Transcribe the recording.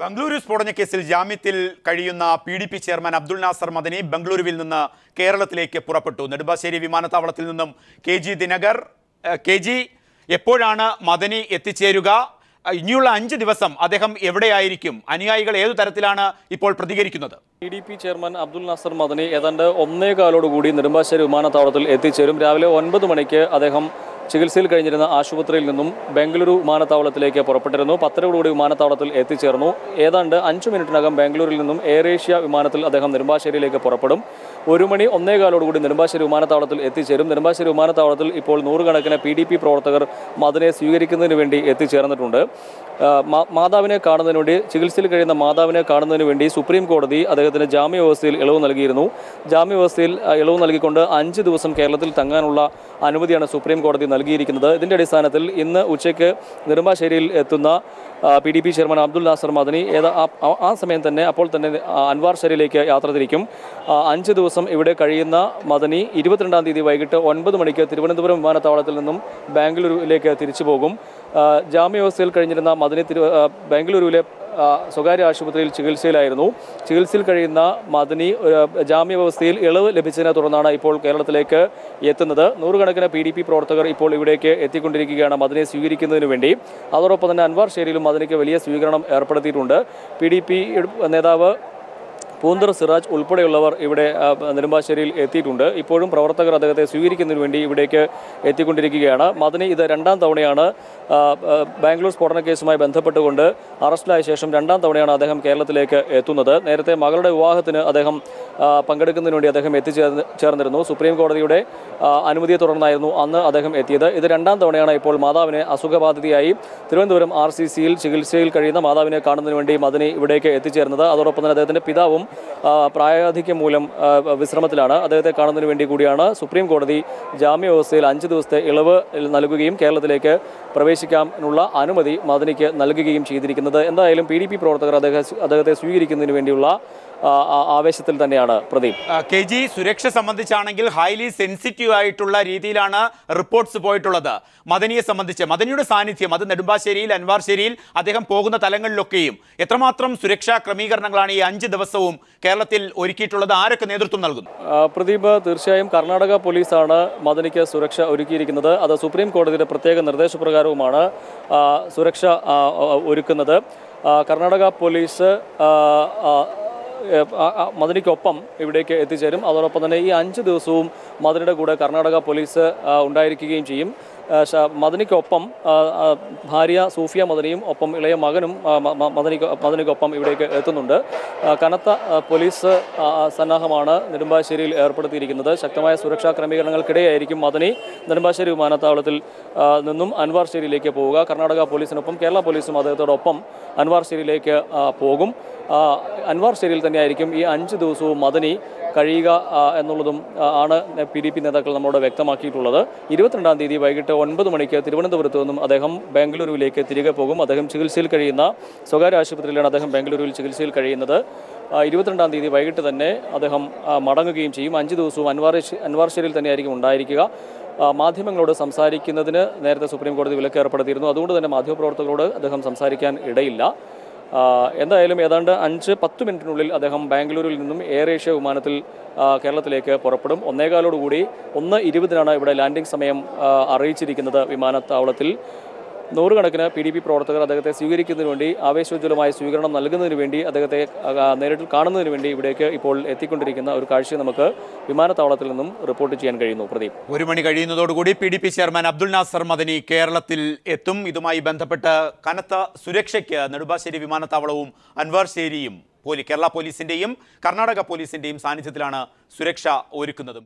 ബംഗളൂരു സ്ഫോടന കേസിൽ ജാമ്യത്തിൽ കഴിയുന്ന PDP ചെയർമാൻ അബ്ദുൽ നാസർ മദനി ബംഗളൂരുവിൽ നിന്ന് കേരളത്തിലേക്ക് പുറപ്പെട്ടു. നെടുമ്പാശ്ശേരി വിമാനത്താവളത്തിൽ നിന്നും KG ദിനകർ. KG, എപ്പോഴാണ് മദനി എത്തിച്ചേരുക? ഇനിയുള്ള 5 ദിവസം അദ്ദേഹം എവിടെയായിരിക്കും? അനുയായികൾ ഏതു തരത്തിലാണ് ഇപ്പോൾ പ്രതികരിക്കുന്നത്? PDP ചെയർമാൻ അബ്ദുൽ നാസർ മദനി ഏതാണ്ട് 1:15 നെടുമ്പാശ്ശേരി വിമാനത്താവളത്തിൽ എത്തിച്ചേരും. രാവിലെ 9 മണിക്ക് അദ്ദേഹം ചികിത്സയിൽ കഴിഞ്ഞിരുന്ന ആശുപത്രിയിൽ നിന്നും ബംഗളൂരു വിമാനത്താവളത്തിലേക്ക് പുറപ്പെട്ടിരുന്നു. 10:00 വിമാനത്താവളത്തിൽ എത്തിച്ചേർന്നു. ഏതാണ്ട് 5 മിനിറ്റിനകം ബാംഗ്ലൂരിൽ നിന്നും എയർ ഏഷ്യ വിമാനത്തിൽ അദ്ദേഹം നെടുമ്പാശ്ശേരിയിലേക്ക് പുറപ്പെടും. 1 മണി 1:15 നെടുമ്പാശ്ശേരി വിമാനത്താവളത്തിൽ എത്തിച്ചേരും. നെടുമ്പാശ്ശേരി വിമാനത്താവളത്തിൽ ഇപ്പോൾ 100 കണക്കിന് PDP പ്രവർത്തകർ മദനിയെ സ്വീകരിക്കുന്നതിന് വേണ്ടി എത്തിച്ചേർന്നിട്ടുണ്ട്. മാതാവിനെ കാണുന്നതിന് വേണ്ടി, ചികിത്സയിൽ കഴിയുന്ന മാതാവിനെ കാണുന്നതിന് വേണ്ടി സുപ്രീം കോടതി അദ്ദേഹത്തിന് ജാമ്യവ്യവസ്ഥയിൽ ഇളവ് നൽകിയിരുന്നു. ജാമ്യവ്യവസ്ഥയിൽ ഇളവ് നൽകിക്കൊണ്ട് 5 ദിവസം കേരളത്തിൽ തങ്ങാനുള്ള അനുമതിയാണ് സുപ്രീം കോടതി നൽകിയിരിക്കുന്നത്. ഇതിൻ്റെ അടിസ്ഥാനത്തിൽ ഇന്ന് ഉച്ചയ്ക്ക് നെടുമ്പാശ്ശേരിയിൽ എത്തുന്ന PDP ചെയർമാൻ അബ്ദുൽ നാസർ മദനി ആ സമയം തന്നെ അപ്പോൾ തന്നെ അൻവാർ ഷെരീലേക്ക് യാത്ര തിരിക്കും. 5 ദിവസം ഇവിടെ കഴിയുന്ന മദനി 22-ാം തീയതി വൈകിട്ട് 9 മണിക്ക് തിരുവനന്തപുരം വിമാനത്താവളത്തിൽ നിന്നും ബാംഗ്ലൂരിലേക്ക് തിരിച്ചു പോകും. ജാമ്യവ്യവസ്ഥയിൽ കഴിഞ്ഞിരുന്ന മദനി ബാംഗ്ലൂരുവിലെ സ്വകാര്യ ആശുപത്രിയിൽ ചികിത്സയിലായിരുന്നു. ചികിത്സയിൽ കഴിയുന്ന മദനി ജാമ്യവ്യവസ്ഥയിൽ ഇളവ് ലഭിച്ചതിനെ തുടർന്നാണ് ഇപ്പോൾ കേരളത്തിലേക്ക് എത്തുന്നത്. 100 കണക്കിന് PDP പ്രവർത്തകർ ഇപ്പോൾ ഇവിടേക്ക് എത്തിക്കൊണ്ടിരിക്കുകയാണ് മദനിയെ സ്വീകരിക്കുന്നതിന് വേണ്ടി. അതോടൊപ്പം തന്നെ അൻവാർ ഷെരീലും മദനിക്ക് വലിയ സ്വീകരണം ഏർപ്പെടുത്തിയിട്ടുണ്ട്. PDP നേതാവ് പൂന്തർ സിറാജ് ഉൾപ്പെടെയുള്ളവർ ഇവിടെ നെടുമ്പാശ്ശേരിയിൽ എത്തിയിട്ടുണ്ട്. ഇപ്പോഴും പ്രവർത്തകർ അദ്ദേഹത്തെ സ്വീകരിക്കുന്നതിന് വേണ്ടി ഇവിടേക്ക് എത്തിക്കൊണ്ടിരിക്കുകയാണ്. മദനി ഇത് 2ാം തവണയാണ് ബാംഗ്ലൂർ സ്ഫോടന കേസുമായി ബന്ധപ്പെട്ടുകൊണ്ട് അറസ്റ്റിലായ ശേഷം 2ാം തവണയാണ് അദ്ദേഹം കേരളത്തിലേക്ക് എത്തുന്നത്. നേരത്തെ മകളുടെ വിവാഹത്തിന് അദ്ദേഹം പങ്കെടുക്കുന്നതിന് വേണ്ടി അദ്ദേഹം എത്തിച്ചേർന്നിരുന്നു. സുപ്രീം കോടതിയുടെ അനുമതിയെ തുടർന്നായിരുന്നു അന്ന് അദ്ദേഹം എത്തിയത്. ഇത് 2ാം തവണയാണ് ഇപ്പോൾ മാതാവിനെ അസുഖബാധിതയായി തിരുവനന്തപുരം RCCയിൽ ചികിത്സയിൽ കഴിയുന്ന മാതാവിനെ കാണുന്നതിന് വേണ്ടി മദനി ഇവിടേക്ക് എത്തിച്ചേർന്നത്. അതോടൊപ്പം തന്നെ അദ്ദേഹത്തിൻ്റെ പിതാവും പ്രായാധിക്യം മൂലം വിശ്രമത്തിലാണ്. അദ്ദേഹത്തെ കാണുന്നതിന് വേണ്ടി കൂടിയാണ് സുപ്രീം കോടതി ജാമ്യവ്യവസ്ഥയിൽ 5 ദിവസത്തെ ഇളവ് നൽകുകയും കേരളത്തിലേക്ക് പ്രവേശിക്കാനുള്ള അനുമതി മദനിക്ക് നൽകുകയും ചെയ്തിരിക്കുന്നത്. എന്തായാലും PDP പ്രവർത്തകർ അദ്ദേഹത്തെ സ്വീകരിക്കുന്നതിന് വേണ്ടിയുള്ള ആവേശത്തിൽ തന്നെയാണ്. പ്രദീപ്, KG, സുരക്ഷ സംബന്ധിച്ചാണെങ്കിൽ ഹൈലി സെൻസിറ്റീവ് ആയിട്ടുള്ള രീതിയിലാണ് റിപ്പോർട്ട്സ് പോയിട്ടുള്ളത്. മദനിയെ സംബന്ധിച്ച് മദനിയുടെ സാന്നിധ്യം അത് നെടുമ്പാശ്ശേരിയിൽ, അൻവാർ ഷെരീയിൽ അദ്ദേഹം പോകുന്ന തലങ്ങളിലൊക്കെയും എത്രമാത്രം സുരക്ഷാ ക്രമീകരണങ്ങളാണ് ഈ 5 ദിവസവും കേരളത്തിൽ ഒരുക്കിയിട്ടുള്ളത്? ആരൊക്കെ നേതൃത്വം നൽകുന്നു? പ്രദീപ്, തീർച്ചയായും കർണാടക പോലീസാണ് മദനിക്ക് സുരക്ഷ ഒരുക്കിയിരിക്കുന്നത്. അത് സുപ്രീം കോടതിയുടെ പ്രത്യേക നിർദ്ദേശപ്രകാരവുമാണ് സുരക്ഷ ഒരുക്കുന്നത്. കർണാടക പോലീസ് മദനിക്കൊപ്പം ഇവിടേക്ക് എത്തിച്ചേരും. അതോടൊപ്പം തന്നെ ഈ 5 ദിവസവും മദനിയുടെ കൂടെ കർണാടക പോലീസ് ഉണ്ടായിരിക്കുകയും ചെയ്യും. മദനിക്കൊപ്പം ഭാര്യ സൂഫിയ മദനിയും ഒപ്പം ഇളയ മകനും മദനിക്കൊപ്പം ഇവിടേക്ക് എത്തുന്നുണ്ട്. കനത്ത പോലീസ് സന്നാഹമാണ് നെടുമ്പാശ്ശേരിയിൽ ഏർപ്പെടുത്തിയിരിക്കുന്നത്. ശക്തമായ സുരക്ഷാ ക്രമീകരണങ്ങൾക്കിടെയായിരിക്കും മദനി നെടുമ്പാശ്ശേരി വിമാനത്താവളത്തിൽ നിന്നും അൻവാർ ഷെരീയിലേക്ക് പോവുക. കർണാടക പോലീസിനൊപ്പം കേരള പോലീസും അദ്ദേഹത്തോടൊപ്പം അൻവാർ ഷെരീയിലേക്ക് പോകും. അൻവാർ ഷെരീയിൽ തന്നെയായിരിക്കും ഈ 5 ദിവസവും മദനി കഴിയുക എന്നുള്ളതും ആണ് PDP നേതാക്കൾ നമ്മോട് വ്യക്തമാക്കിയിട്ടുള്ളത്. 22-ാം തീയതി വൈകിട്ട് 9 മണിക്ക് തിരുവനന്തപുരത്ത് നിന്നും അദ്ദേഹം ബാംഗ്ലൂരുവിലേക്ക് തിരികെ പോകും. അദ്ദേഹം ചികിത്സയിൽ കഴിയുന്ന സ്വകാര്യ ആശുപത്രിയിലാണ് അദ്ദേഹം ബാംഗ്ലൂരുവിൽ ചികിത്സയിൽ കഴിയുന്നത്. 22-ാം തീയതി വൈകിട്ട് തന്നെ അദ്ദേഹം മടങ്ങുകയും ചെയ്യും. 5 ദിവസവും അൻവാർ ഷെരീയിൽ തന്നെയായിരിക്കും ഉണ്ടായിരിക്കുക. മാധ്യമങ്ങളോട് സംസാരിക്കുന്നതിന് നേരത്തെ സുപ്രീം കോടതി വിലക്ക് ഏർപ്പെടുത്തിയിരുന്നു. അതുകൊണ്ട് തന്നെ മാധ്യമപ്രവർത്തകരോട് അദ്ദേഹം സംസാരിക്കാൻ ഇടയില്ല. എന്തായാലും ഏതാണ്ട് 5-10 മിനിറ്റിനുള്ളിൽ അദ്ദേഹം ബാംഗ്ലൂരിൽ നിന്നും എയർ ഏഷ്യ വിമാനത്തിൽ കേരളത്തിലേക്ക് പുറപ്പെടും. 1:15 1:20 ഇവിടെ ലാൻഡിംഗ് സമയം അറിയിച്ചിരിക്കുന്നത് വിമാനത്താവളത്തിൽ. 100 കണക്കിന് PDP പ്രവർത്തകർ അദ്ദേഹത്തെ സ്വീകരിക്കുന്നതിന് വേണ്ടി, ആവേശോജ്വലമായ സ്വീകരണം നൽകുന്നതിന് വേണ്ടി, അദ്ദേഹത്തെ നേരിട്ട് കാണുന്നതിന് വേണ്ടി ഇവിടേക്ക് ഇപ്പോൾ എത്തിക്കൊണ്ടിരിക്കുന്ന ഒരു കാഴ്ച നമുക്ക് വിമാനത്താവളത്തിൽ നിന്നും റിപ്പോർട്ട് ചെയ്യാൻ കഴിയുന്നു. പ്രദീപ്, 1 മണി കഴിയുന്നതോടുകൂടി PDP ചെയർമാൻ അബ്ദുൽ നാസർ മദനി കേരളത്തിൽ എത്തും. ഇതുമായി ബന്ധപ്പെട്ട് കനത്ത സുരക്ഷയ്ക്ക് നെടുമ്പാശ്ശേരി വിമാനത്താവളവും അൻവാർ ഷെരീയും കേരള പോലീസിന്റെയും കർണാടക പോലീസിന്റെയും സാന്നിധ്യത്തിലാണ് സുരക്ഷ ഒരുക്കുന്നതും.